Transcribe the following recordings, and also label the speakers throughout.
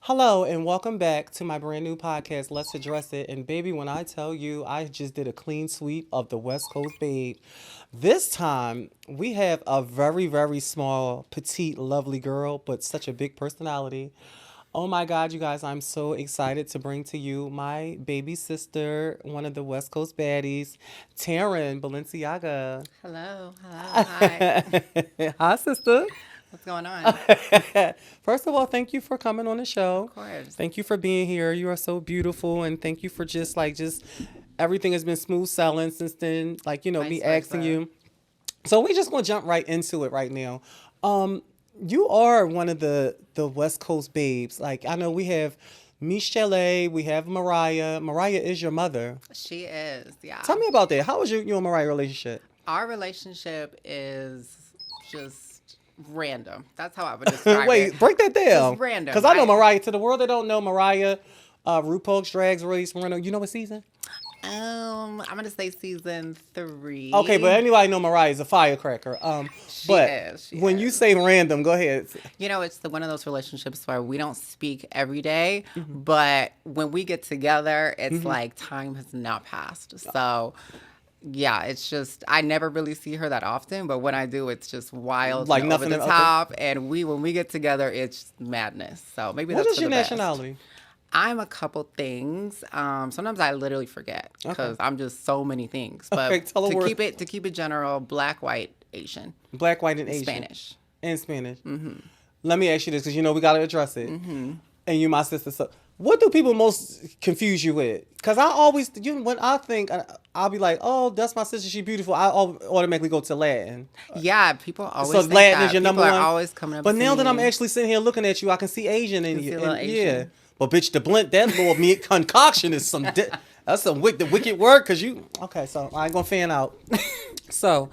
Speaker 1: Hello and welcome back to my brand new podcast, Let's Address It. And baby, when I tell you I just did a clean sweep of the West Coast babe, this time we have a very, very small, petite, lovely girl, but such a big personality. Oh my God, you guys, I'm so excited to bring to you my baby sister, one of the West Coast baddies, Taryn Balenciaga.
Speaker 2: Hello, hello, hi.
Speaker 1: Hi, sister.
Speaker 2: What's going on? Of
Speaker 1: First of all, thank you for coming on the show.
Speaker 2: course.
Speaker 1: Thank you for being here. You are so beautiful, and thank you for just everything has been smooth sailing since then. Me
Speaker 2: Vice
Speaker 1: asking
Speaker 2: versa.
Speaker 1: you. So we just gonna jump right into it right now. Um, you are one of the West Coast babes. Like I know we have Michelle, we have Mariah. Mariah is your mother.
Speaker 2: She is, yeah.
Speaker 1: Tell me about that. How was you and Mariah relationship?
Speaker 2: Our relationship is just random. That's how I would describe
Speaker 1: Wait,
Speaker 2: it.
Speaker 1: break that down.
Speaker 2: Just random.
Speaker 1: Because I know Mariah. To the world that don't know Mariah, RuPaul's Drag Race. You know what season?
Speaker 2: I'm gonna say season 3.
Speaker 1: Okay, but anybody know Mariah is a firecracker.
Speaker 2: She
Speaker 1: But
Speaker 2: is, she
Speaker 1: when you
Speaker 2: is.
Speaker 1: say random, go ahead.
Speaker 2: It's one of those relationships where we don't speak every day,
Speaker 1: Mm-hmm.
Speaker 2: but when we get together, it's like time has not passed. So, yeah, it's just I never really see her that often, but when I do, it's just wild,
Speaker 1: Like
Speaker 2: and
Speaker 1: nothing
Speaker 2: over the
Speaker 1: okay.
Speaker 2: top. And when we get together, it's madness. So maybe
Speaker 1: What
Speaker 2: that's
Speaker 1: is
Speaker 2: for
Speaker 1: your
Speaker 2: the best.
Speaker 1: nationality?
Speaker 2: I'm a couple things. Sometimes I literally forget because I'm just so many things. But
Speaker 1: Okay, tell her
Speaker 2: to
Speaker 1: word.
Speaker 2: keep it general, black, white, Asian,
Speaker 1: Black, white, and Asian.
Speaker 2: Spanish.
Speaker 1: And Spanish. Mm-hmm. Let me ask you this, because we got to address it. Mm-hmm. And you, my sister. So, what do people most confuse you with? Because I always, when I think, I'll be like, oh, that's my sister. She's beautiful. I automatically go to Latin.
Speaker 2: Yeah, people always
Speaker 1: So
Speaker 2: think
Speaker 1: Latin
Speaker 2: that.
Speaker 1: is your
Speaker 2: People
Speaker 1: number
Speaker 2: are
Speaker 1: one.
Speaker 2: always coming up
Speaker 1: But
Speaker 2: to
Speaker 1: now that I'm
Speaker 2: me.
Speaker 1: actually sitting here looking at you, I can see Asian in
Speaker 2: You see
Speaker 1: you.
Speaker 2: a little
Speaker 1: Yeah.
Speaker 2: Asian.
Speaker 1: But bitch, the blend that little meat concoction is some. That's some wicked word. Cause you. Okay, so I ain't gonna fan out. So,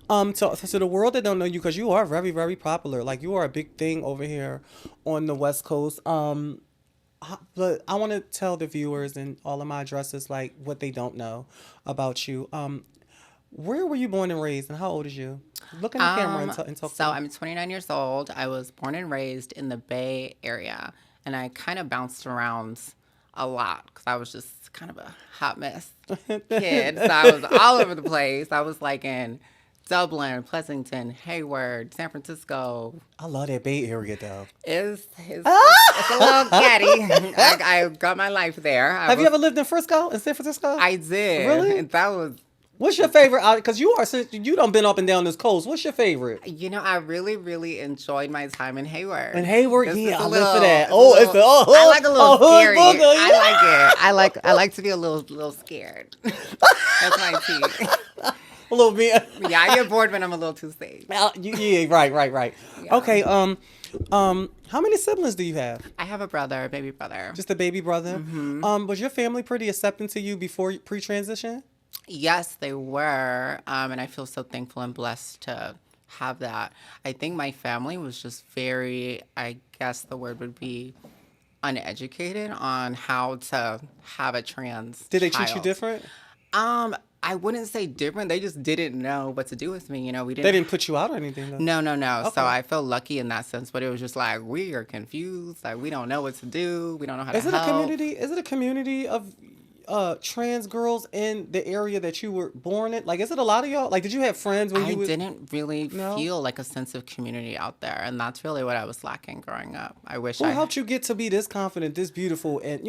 Speaker 1: to the world that don't know you, because you are very, very popular. Like you are a big thing over here on the West Coast. But I want to tell the viewers and all of my addresses like what they don't know about you. Where were you born and raised, and how old is you? Look in the camera and talk
Speaker 2: So
Speaker 1: to me.
Speaker 2: I'm 29 years old. I was born and raised in the Bay Area, and I kind of bounced around a lot because I was just kind of a hot mess kid. So I was all over the place. I was like in Dublin, Pleasanton, Hayward, San Francisco.
Speaker 1: I love that Bay Area though.
Speaker 2: It's a little catty. I got my life there.
Speaker 1: Have you ever lived in Frisco, in San Francisco?
Speaker 2: I did.
Speaker 1: Really?
Speaker 2: And that was
Speaker 1: What's your favorite? Because you done been up and down this coast. What's your favorite?
Speaker 2: I really, really enjoyed my time in Hayward.
Speaker 1: In Hayward,
Speaker 2: It's
Speaker 1: yeah,
Speaker 2: just
Speaker 1: I
Speaker 2: a
Speaker 1: live for
Speaker 2: little-
Speaker 1: that.
Speaker 2: it's a
Speaker 1: Oh,
Speaker 2: little-
Speaker 1: it's the
Speaker 2: I like a little
Speaker 1: hood
Speaker 2: scary.
Speaker 1: booger,
Speaker 2: I
Speaker 1: yeah.
Speaker 2: like it. I like to be a little scared. That's my tea.
Speaker 1: A little bit.
Speaker 2: Yeah, I get bored when I'm a little too safe.
Speaker 1: Yeah, right.
Speaker 2: Yeah.
Speaker 1: Okay, how many siblings do you have?
Speaker 2: I have a brother, a baby brother.
Speaker 1: Just a baby brother. Was your family pretty accepting to you before pre-transition?
Speaker 2: Yes, they were, and I feel so thankful and blessed to have that. I think my family was just very, I guess the word would be uneducated on how to have a trans
Speaker 1: Did they treat you
Speaker 2: child.
Speaker 1: different?
Speaker 2: I wouldn't say different. They just didn't know what to do with me. We
Speaker 1: They
Speaker 2: didn't.
Speaker 1: didn't put you out or anything, though.
Speaker 2: No.
Speaker 1: Okay.
Speaker 2: So I feel lucky in that sense, but it was just like we are confused. Like we don't know what to do. We don't know how
Speaker 1: Is
Speaker 2: to
Speaker 1: it a
Speaker 2: help.
Speaker 1: community? Is it a community of trans girls in the area that you were born in? Like, is it a lot of y'all? Like, did you have friends when
Speaker 2: I
Speaker 1: you were?
Speaker 2: didn't really
Speaker 1: No?
Speaker 2: feel like a sense of community out there, and that's really what I was lacking growing up. I wish
Speaker 1: Who
Speaker 2: I
Speaker 1: helped you get to be this confident, this beautiful, and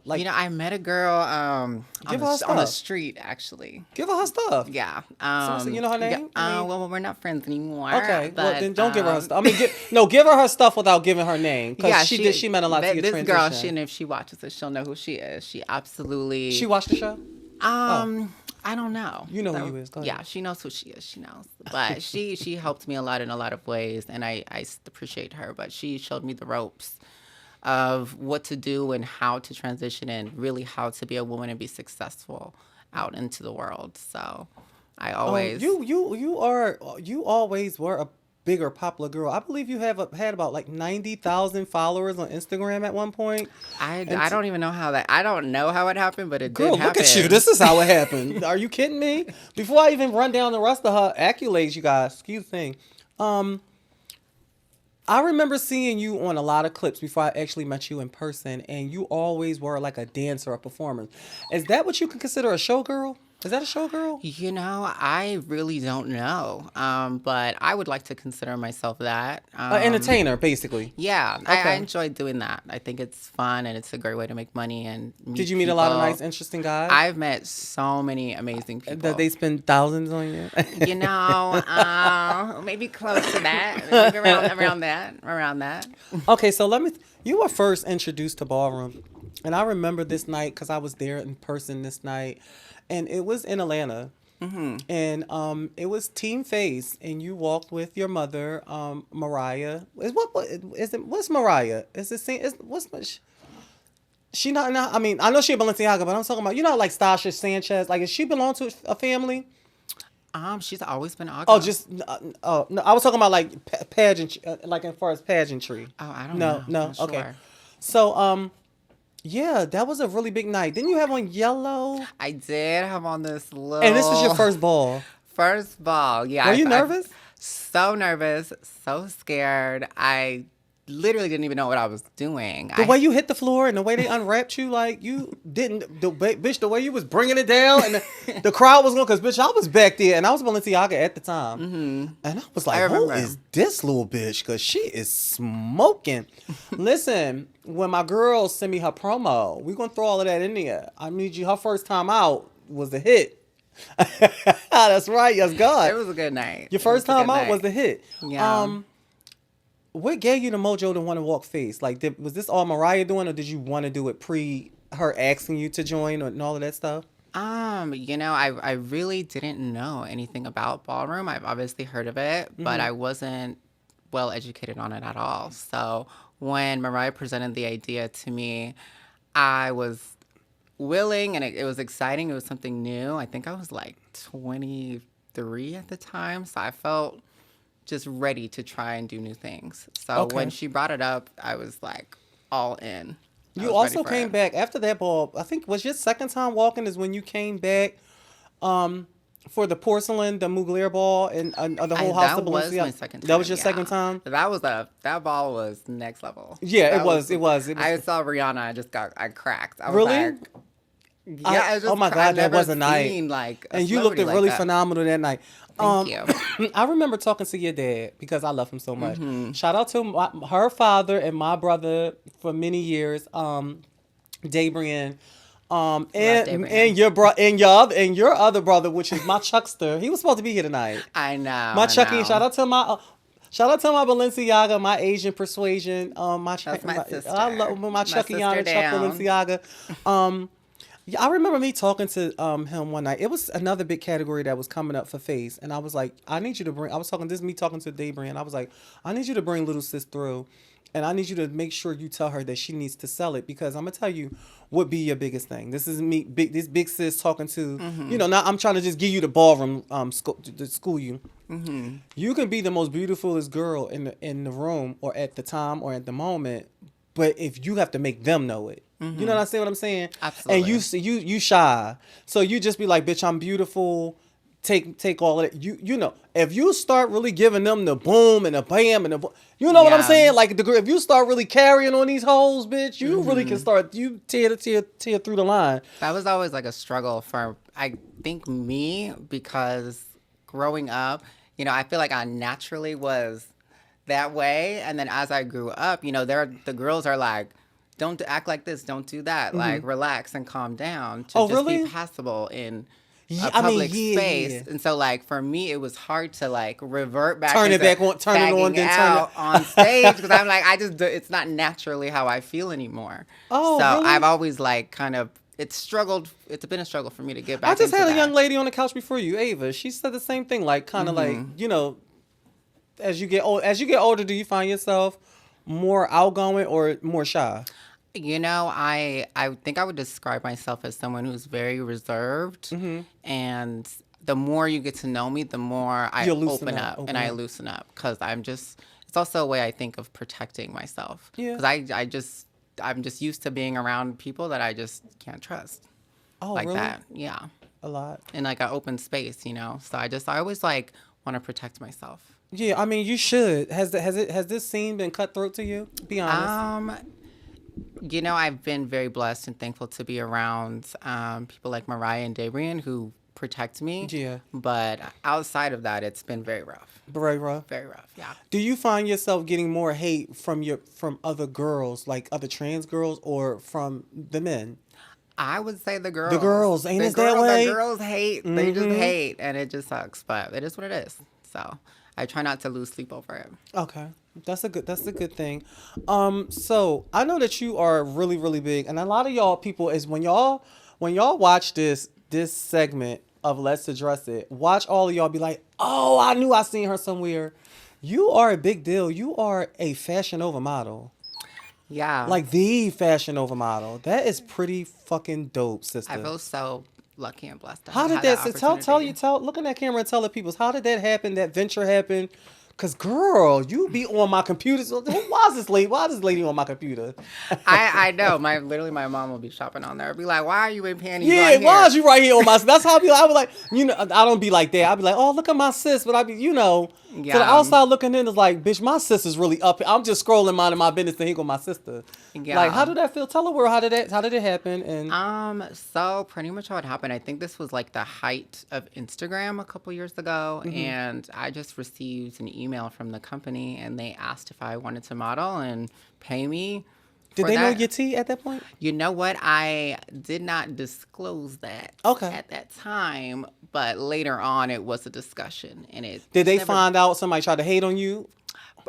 Speaker 1: like
Speaker 2: I met a girl on
Speaker 1: Give
Speaker 2: the,
Speaker 1: her
Speaker 2: on the
Speaker 1: stuff.
Speaker 2: street actually.
Speaker 1: give her stuff?
Speaker 2: Yeah.
Speaker 1: So you know her name?
Speaker 2: Yeah,
Speaker 1: I mean-
Speaker 2: well, we're not friends anymore.
Speaker 1: Okay, well
Speaker 2: but,
Speaker 1: then don't give her her stuff. I mean, give her stuff without giving her name, because she meant a lot to your
Speaker 2: this
Speaker 1: transition.
Speaker 2: girl, and if she watches it, she'll know who she is. She absolutely.
Speaker 1: She watched the show.
Speaker 2: I don't know.
Speaker 1: You know who you is. Go ahead.
Speaker 2: Yeah, she knows who she is. She knows, but she helped me a lot in a lot of ways, and I appreciate her. But she showed me the ropes of what to do and how to transition, and really how to be a woman and be successful out into the world. So I always
Speaker 1: You always were a bigger popular girl. I believe you had about like 90,000 followers on Instagram at one point.
Speaker 2: I don't even know how that. I don't know how it happened, but it
Speaker 1: Girl,
Speaker 2: did happen.
Speaker 1: look at you. This is how it happened. Are you kidding me? Before I even run down the rest of her accolades, you guys, excuse me. I remember seeing you on a lot of clips before I actually met you in person, and you always were like a dancer or performer. Is that what you can consider a showgirl? Is that a showgirl?
Speaker 2: I really don't know. But I would like to consider myself that.
Speaker 1: An entertainer, basically.
Speaker 2: Yeah, I
Speaker 1: Okay.
Speaker 2: enjoy doing that. I think it's fun and it's a great way to make money and
Speaker 1: Did
Speaker 2: meet
Speaker 1: you meet a lot of
Speaker 2: people.
Speaker 1: nice, interesting guys?
Speaker 2: I've met so many amazing people.
Speaker 1: That they spend thousands on you?
Speaker 2: Maybe close to that. Maybe around that.
Speaker 1: Okay, so you were first introduced to Ballroom. And I remember this night because I was there in person this night. And it was in Atlanta. Mm-hmm. And it was Team Face. And you walked with your mother, Mariah. What's Mariah? She not, I mean, I know she a Balenciaga, but I'm talking about, like Stasha Sanchez. Like, does she belong to a family?
Speaker 2: She's always been Aga.
Speaker 1: No, I was talking about like pageant, like as far as pageantry.
Speaker 2: Oh, I don't know.
Speaker 1: No,
Speaker 2: Not
Speaker 1: okay.
Speaker 2: sure.
Speaker 1: So, yeah, that was a really big night. Didn't you have on yellow?
Speaker 2: I did have on this little.
Speaker 1: And this was your first ball.
Speaker 2: First ball, yeah.
Speaker 1: Were you nervous?
Speaker 2: So nervous, so scared. I literally didn't even know what I was doing.
Speaker 1: The way you hit the floor and the way they unwrapped you, like you didn't, bitch, the way you was bringing it down and the crowd was going, because bitch, I was back there and I was Balenciaga at the time. Mm-hmm. And I was like, who is this little bitch? Because she is smoking. Listen, when my girls send me her promo, we're going to throw all of that in there. I need you, her first time out was a hit. That's right, yes, God.
Speaker 2: It was a good night.
Speaker 1: Your first time out was the hit.
Speaker 2: Yeah.
Speaker 1: What gave you the mojo to want to walk face? Like, was this all Mariah doing, or did you want to do it pre her asking you to join and all of that stuff?
Speaker 2: I really didn't know anything about Ballroom. I've obviously heard of it, but I wasn't well educated on it at all. So when Mariah presented the idea to me, I was willing, and it was exciting. It was something new. I think I was like 23 at the time, so I felt just ready to try and do new things. So when she brought it up, I was like all in.
Speaker 1: You also came back after that ball. I think was your second time walking is when you came back for the porcelain, the Mugler ball, and the whole house of Balenciaga.
Speaker 2: That was my second time.
Speaker 1: That was your second time?
Speaker 2: That ball was next level.
Speaker 1: Yeah, it was.
Speaker 2: I saw Rihanna. I cracked. I was
Speaker 1: really?
Speaker 2: Like, yeah,
Speaker 1: oh my God, that was a night.
Speaker 2: Like
Speaker 1: and you looked really phenomenal that night.
Speaker 2: Thank you.
Speaker 1: I remember talking to your dad because I love him so much. Shout out to her father and my brother for many years, Dabrian. And your other brother, which is my Chuckster. He was supposed to be here tonight.
Speaker 2: I know.
Speaker 1: My Chucky. Shout out to my Balenciaga, my Asian persuasion.
Speaker 2: That's my sister.
Speaker 1: I love my Chuckyana, Chuck Balenciaga. Yeah, I remember me talking to him one night. It was another big category that was coming up for Face, and I was like, I need you to bring. I was talking. This is me talking to Dabrian. I was like, I need you to bring little sis through, and I need you to make sure you tell her that she needs to sell it, because I'm gonna tell you what be your biggest thing. This is me, this big sis talking to Now I'm trying to just give you the Ballroom to school you. Mm-hmm. You can be the most beautifulest girl in the room or at the time or at the moment, but if you have to make them know it. Mm-hmm. You know what I'm saying?
Speaker 2: Absolutely.
Speaker 1: And you shy, so you just be like, bitch, I'm beautiful. Take all of it. You know, if you start really giving them the boom and the bam and the, you know what I'm saying? Like if you start really carrying on these hoes, bitch, you really can start. You tear through the line.
Speaker 2: That was always like a struggle for I think me, because growing up, I feel like I naturally was that way, and then as I grew up, the girls are like, don't act like this, don't do that, like relax and calm down to
Speaker 1: really?
Speaker 2: Be passable in a public space. Yeah. And so like for me, it was hard to like revert back,
Speaker 1: turn it on, then turn it
Speaker 2: on stage, because I'm like, it's not naturally how I feel anymore.
Speaker 1: Oh,
Speaker 2: so
Speaker 1: really?
Speaker 2: I've always like kind of it's been a struggle for me to get back.
Speaker 1: I just had
Speaker 2: that.
Speaker 1: A young lady on the couch before you, Ava. She said the same thing, like kind of like as you get older, do you find yourself more outgoing or more shy?
Speaker 2: I think I would describe myself as someone who's very reserved, and the more you get to know me, the more I open up and I loosen up, because it's also a way I think of protecting myself. Yeah. Because I'm just used to being around people that I just can't trust.
Speaker 1: Oh,
Speaker 2: like
Speaker 1: really?
Speaker 2: that. Yeah.
Speaker 1: A lot.
Speaker 2: In like an open space, So I always like want to protect myself.
Speaker 1: Yeah, I mean, you should. Has this scene been cutthroat to you? Be honest.
Speaker 2: I've been very blessed and thankful to be around people like Mariah and Dabrian who protect me.
Speaker 1: Yeah.
Speaker 2: But outside of that, it's been very rough.
Speaker 1: Very rough.
Speaker 2: Very rough, yeah.
Speaker 1: Do you find yourself getting more hate from other girls, like other trans girls, or from the men?
Speaker 2: I would say the girls.
Speaker 1: The girls, ain't it that way?
Speaker 2: The girls hate. They just hate, and it just sucks. But it is what it is. So I try not to lose sleep over it.
Speaker 1: Okay, that's a good thing. So I know that you are really really big, and a lot of y'all people is when y'all watch this segment of Let's Address It, watch all of y'all be like, oh, I knew I seen her somewhere. You are a big deal. You are a Fashion Nova model.
Speaker 2: Yeah.
Speaker 1: Like the Fashion Nova model. That is pretty fucking dope, sister.
Speaker 2: I feel so lucky and blessed.
Speaker 1: How did that look in that camera and tell the people, how did that happen? That venture happen? Cause girl, you be on my computer. So why is this lady on my computer?
Speaker 2: I know. My mom will be shopping on there. Be like, why are you in panties?
Speaker 1: Yeah,
Speaker 2: right
Speaker 1: why
Speaker 2: here?
Speaker 1: is you right here on my? That's how I be. I was like, I don't be like that. I be like, oh, look at my sis, but I be, to the outside looking in is like, bitch, my sis is really up. I'm just scrolling minding my business, and here go my sister.
Speaker 2: Yeah.
Speaker 1: Like, how did that feel? Tell the world how did it happen? And
Speaker 2: so pretty much how it happened. I think this was like the height of Instagram a couple years ago, and I just received an email from the company, and they asked if I wanted to model and pay me.
Speaker 1: Did they know your tea at that point?
Speaker 2: You know what? I did not disclose that at that time, but later on it was a discussion, and it
Speaker 1: did they find out somebody tried to hate on you?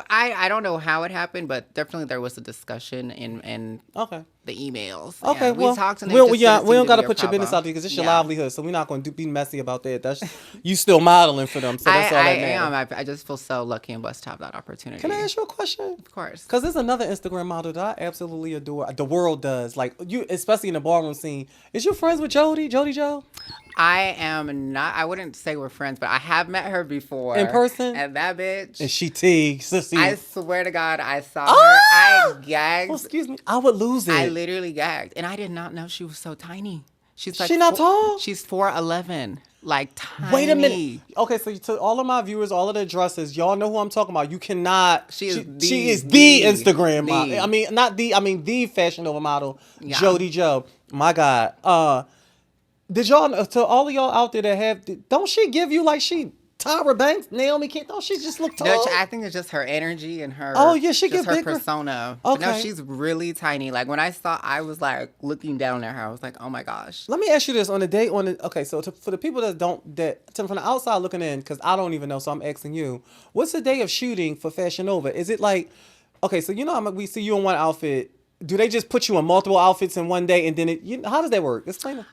Speaker 2: I don't know how it happened, but definitely there was a discussion in the emails.
Speaker 1: Okay,
Speaker 2: we talked, and
Speaker 1: we don't got to put your business out there because it's your livelihood, so we're not going to be messy about that. That's you still modeling for them, so that's all that matters.
Speaker 2: I just feel so lucky and blessed to have that opportunity.
Speaker 1: Can I ask you a question?
Speaker 2: Of course.
Speaker 1: Because there's another Instagram model that I absolutely adore. The world does. Like you, especially in the ballroom scene. Is you friends with Jody Joe?
Speaker 2: I am not. I wouldn't say we're friends, but I have met her before
Speaker 1: in person.
Speaker 2: And that bitch.
Speaker 1: And she teased.
Speaker 2: I swear to God, I saw her. I gagged.
Speaker 1: Oh, excuse me. I would lose it.
Speaker 2: I literally gagged, and I did not know she was so tiny. She's like
Speaker 1: not tall.
Speaker 2: She's 4'11", like tiny.
Speaker 1: Wait a minute. Okay, so to all of my viewers, all of the addresses, y'all know who I'm talking about. You cannot. She is the Instagram model. I mean, not the. I mean the Fashion Nova model, Jody Joe. My God. Did y'all, to all of y'all out there that have, don't she give you like she Tyra Banks, Naomi King? Don't she just look tall?
Speaker 2: No, I think it's just her energy and her.
Speaker 1: Oh yeah, she
Speaker 2: just
Speaker 1: her
Speaker 2: bigger persona. Okay, but no, she's really tiny. Like when I was like looking down at her. I was like, oh my gosh.
Speaker 1: Let me ask you this: okay, so for the people from the outside looking in, because I don't even know, so I'm asking you, what's the day of shooting for Fashion Nova? Is it like, okay, so we see you in one outfit. Do they just put you in multiple outfits in one day and then how does that work? Explain it.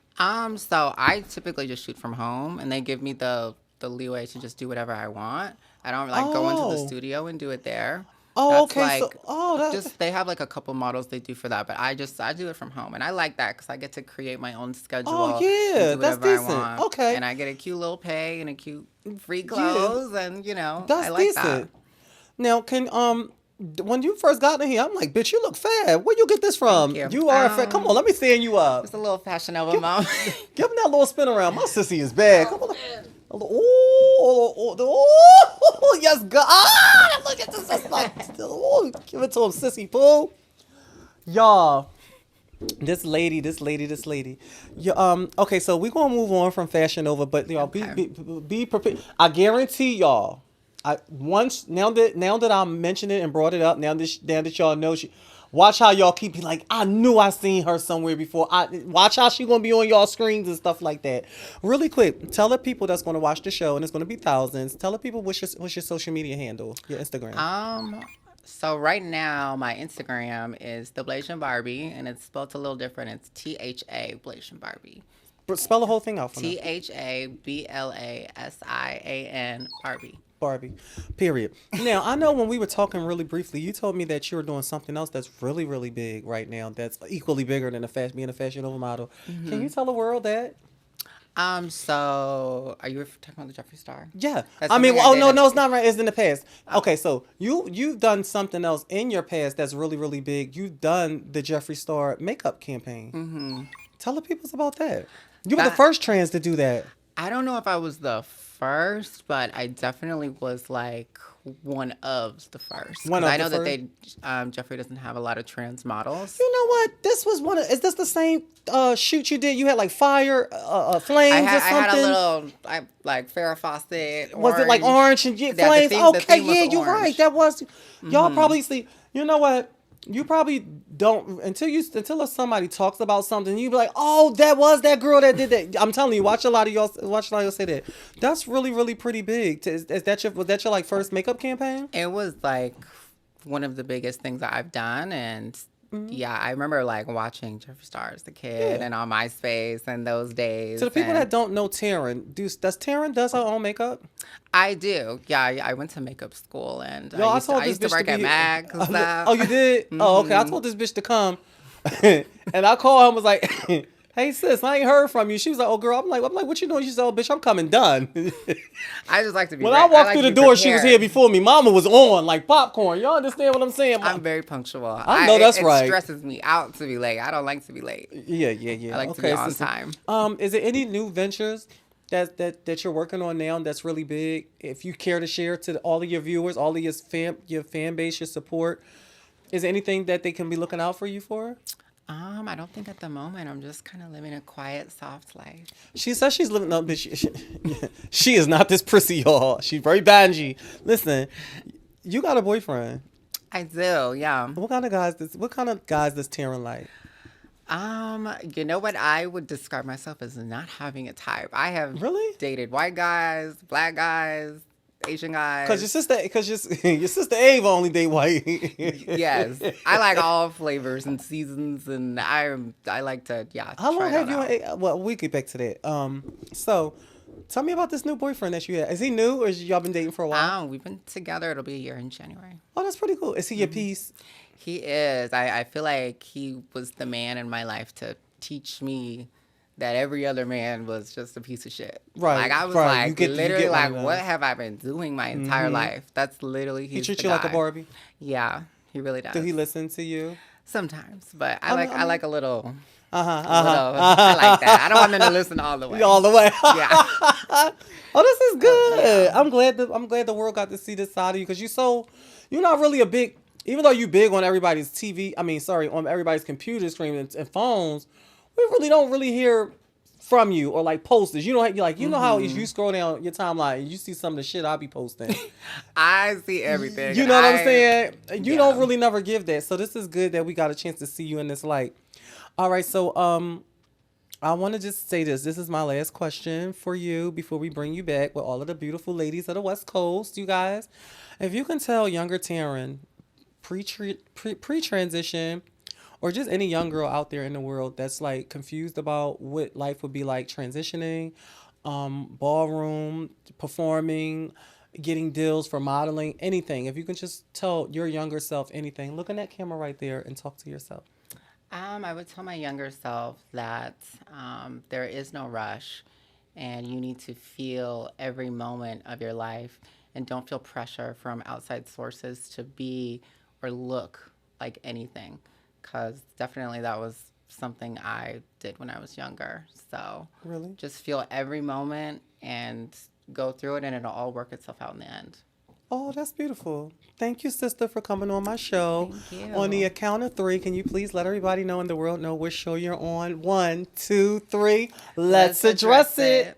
Speaker 2: So I typically just shoot from home, and they give me the leeway to just do whatever I want. I don't go into the studio and do it there.
Speaker 1: Oh,
Speaker 2: that's
Speaker 1: okay.
Speaker 2: They have like a couple models they do for that, but I do it from home, and I like that because I get to create my own schedule.
Speaker 1: Oh yeah,
Speaker 2: and do
Speaker 1: that's
Speaker 2: whatever
Speaker 1: decent.
Speaker 2: I want.
Speaker 1: Okay,
Speaker 2: and I get a cute little pay and a cute free clothes, and
Speaker 1: that's
Speaker 2: I like
Speaker 1: decent.
Speaker 2: that.
Speaker 1: Now, when you first got in here, I'm like, bitch, you look fat. Where you get this from? You are fat. Come on, let me stand you up.
Speaker 2: Just a little Fashion Nova mom.
Speaker 1: Give me that little spin around. My sissy is bad. Come on. Oh, yes, God. Look at this. Give it to him, sissy poo. Y'all, this lady. Yeah, okay, so we're going to move on from Fashion Nova, but y'all, be prepared. I guarantee y'all, now that I mentioned it and brought it up, now that y'all know watch how y'all keep like, I knew I seen her somewhere before. Watch how she gonna be on y'all screens and stuff like that. Really quick, tell the people that's gonna watch the show, and it's gonna be thousands. Tell the people what's your social media handle, your Instagram.
Speaker 2: So right now my Instagram is the Blasian Barbie, and it's spelled a little different. It's THA Blasian Barbie.
Speaker 1: Spell the whole thing out for me.
Speaker 2: THABLASIAN
Speaker 1: Barbie, period. Now, I know when we were talking really briefly, you told me that you were doing something else that's really, really big right now, that's equally bigger than being a Fashion Nova model. Mm-hmm. Can you tell the world that?
Speaker 2: So are you talking about the Jeffree Star?
Speaker 1: Yeah. No, it's not right. It's in the past. Okay, so you've done something else in your past that's really, really big. You've done the Jeffree Star makeup campaign. Mm-hmm. Tell the people about that. You were the first trans to do that.
Speaker 2: I don't know if I was the first, but I definitely was like one of the first.
Speaker 1: One
Speaker 2: 'Cause
Speaker 1: of
Speaker 2: I
Speaker 1: the
Speaker 2: know that
Speaker 1: first?
Speaker 2: Jeffrey doesn't have a lot of trans models.
Speaker 1: You know what? This was one of. Is this the same shoot you did? You had like fire, flames or
Speaker 2: I had a
Speaker 1: something.
Speaker 2: little like Farrah Fawcett,
Speaker 1: Was it like orange and
Speaker 2: Yeah,
Speaker 1: flames?
Speaker 2: the
Speaker 1: Okay,
Speaker 2: theme was
Speaker 1: yeah, you're right.
Speaker 2: orange.
Speaker 1: That was. Y'all probably see. You know what? You probably don't until somebody talks about something. You be like, oh, that was that girl that did that. I'm telling you, watch a lot of y'all say that. That's really really pretty big. Is that was that your like first makeup campaign?
Speaker 2: It was like one of the biggest things that I've done, and yeah, I remember like watching Jeffree Star as a kid
Speaker 1: Yeah.
Speaker 2: and on MySpace and those days.
Speaker 1: To the people
Speaker 2: and
Speaker 1: that don't know Taryn, does Taryn does her own makeup?
Speaker 2: I do, yeah, I went to makeup school and
Speaker 1: Yo, I told
Speaker 2: I
Speaker 1: this
Speaker 2: used to
Speaker 1: bitch
Speaker 2: work
Speaker 1: to
Speaker 2: at
Speaker 1: be
Speaker 2: Mag. and stuff.
Speaker 1: Oh, you did? Oh, okay. I told this bitch to come, and I called her and was like, "Hey sis, I ain't heard from you." She was like, "Oh girl," I'm like, "What you doing?" She said, "Oh bitch, I'm coming done."
Speaker 2: I just like to be.
Speaker 1: When I walked
Speaker 2: like
Speaker 1: through
Speaker 2: to
Speaker 1: the
Speaker 2: be
Speaker 1: door, she was here
Speaker 2: prepared.
Speaker 1: before me. Mama was on like popcorn. Y'all understand what I'm saying?
Speaker 2: I'm very punctual.
Speaker 1: I know that's
Speaker 2: it
Speaker 1: right.
Speaker 2: stresses me out to be late. I don't like to be late.
Speaker 1: Yeah.
Speaker 2: I like to be on time.
Speaker 1: Is there any new ventures that you're working on now that's really big? If you care to share to all of your viewers, all of your fan base, your support, is there anything that they can be looking out for you for?
Speaker 2: I don't think at the moment. I'm just kind of living a quiet, soft life.
Speaker 1: She says she's living up, but she is not this prissy, y'all. She's very bangy. Listen, you got a boyfriend.
Speaker 2: I do, yeah.
Speaker 1: What kind of guys does Taryn like?
Speaker 2: You know what? I would describe myself as not having a type. I have
Speaker 1: Really?
Speaker 2: dated white guys, black guys, Asian guys.
Speaker 1: Cause your sister Ava only date white.
Speaker 2: Yes, I like all flavors and seasons, and I like to
Speaker 1: How long
Speaker 2: try
Speaker 1: have
Speaker 2: it
Speaker 1: you?
Speaker 2: out.
Speaker 1: Well, we get back to that. So tell me about this new boyfriend that you had. Is he new, or y'all been dating for a while?
Speaker 2: We've been together. It'll be a year in January.
Speaker 1: Oh, that's pretty cool. Is he your piece?
Speaker 2: He is. I feel like he was the man in my life to teach me that every other man was just a piece of shit.
Speaker 1: Right,
Speaker 2: Like I was
Speaker 1: right. You
Speaker 2: like
Speaker 1: get
Speaker 2: literally
Speaker 1: one
Speaker 2: like,
Speaker 1: of
Speaker 2: what
Speaker 1: those.
Speaker 2: have I been doing my entire life? That's literally
Speaker 1: He
Speaker 2: he's
Speaker 1: treats
Speaker 2: the
Speaker 1: you like a
Speaker 2: guy.
Speaker 1: Barbie.
Speaker 2: Yeah, he really does.
Speaker 1: Do he listen to you?
Speaker 2: Sometimes, but
Speaker 1: I mean-
Speaker 2: I like a little.
Speaker 1: Uh-huh.
Speaker 2: I like that. I don't want them to listen all the way.
Speaker 1: All the way.
Speaker 2: Yeah.
Speaker 1: Oh, this is good. I'm glad the world got to see this side of you because you're not really a big, even though you big on everybody's TV. On everybody's computer screen and phones. We really don't really hear from you or like posters. You know, you know how if you scroll down your timeline and you see some of the shit I be posting.
Speaker 2: I see everything.
Speaker 1: You know what I'm saying? You
Speaker 2: yeah.
Speaker 1: don't really never give that. So this is good that we got a chance to see you in this light. All right, so I want to just say this. This is my last question for you before we bring you back with all of the beautiful ladies of the West Coast, you guys. If you can tell younger Taryn, pre-transition, or just any young girl out there in the world that's like confused about what life would be like transitioning, ballroom, performing, getting deals for modeling, anything. If you can just tell your younger self anything, look in that camera right there and talk to yourself.
Speaker 2: I would tell my younger self that there is no rush and you need to feel every moment of your life and don't feel pressure from outside sources to be or look like anything, because definitely that was something I did when I was younger. So
Speaker 1: Really?
Speaker 2: just feel every moment and go through it, and it'll all work itself out in the end.
Speaker 1: Oh, that's beautiful. Thank you, sister, for coming on my show.
Speaker 2: Thank you.
Speaker 1: On the account of 3, can you please let everybody know in the world know what show you're on? 1, 2, 3. Let's address it.